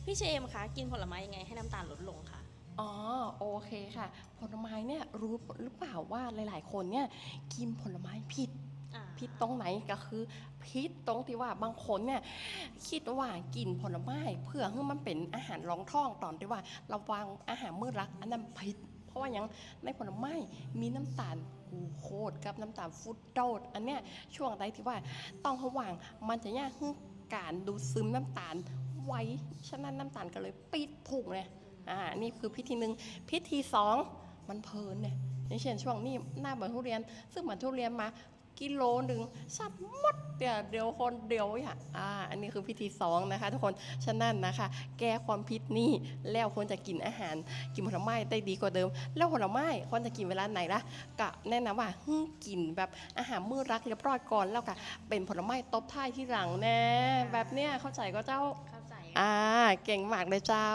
พี่เชมคะกินผลไม้ยังไงให้น้ำตาลลดลงคะอ๋อโอเคค่ะผลไม้เนี่ยรู้หรือเปล่าว่าหลายๆคนเนี่ยกินผลไม้ผิดอ่าผิดตรงไหนก็คือผิดตรงที่ว่าบางคนเนี่ยคิดว่ากินผลไม้เพื่อให้มันเป็นอาหารรองท้องตอนที่ว่าเราวางอาหารมื้อรักอันนั้นผิดเพราะว่ายังในผลไม้มีน้ำตาลกลูโคสกับน้ำตาลฟรุตโตสอันเนี้ยช่วงใดที่ว่าต้องระวังมันจะยากให้การดูดซึมน้ำตาลไว้ฉะนั้นน้ำตาลก็เลยปิดพุงเลย นี่คือพิธีหนึ่งพิธีสองมันเพลินเนี่ยอย่างเช่นช่วงนี้หน้าเหมือนทุเรียนซึ่งเหมือนทุเรียนมากิโลหนึ่งสับหมดเดี๋ยวคนเดียวอันนี้คือพิธีสองนะคะทุกคนฉะนั้นนะคะแก้ความพิษนี่แล้วควรจะกินอาหารกินผลไม้ได้ดีกว่าเดิมแล้วผลไม้ควรจะกินเวลาไหนล่ะก็แนะนำว่ากินแบบอาหารมื้อรักเรียบร้อยก่อนแล้วก็เป็นผลไม้ตบท้ายที่หลังแน่แบบเนี้ยเข้าใจก็เจ้าเข้าใจเก่งมากเลยเจ้า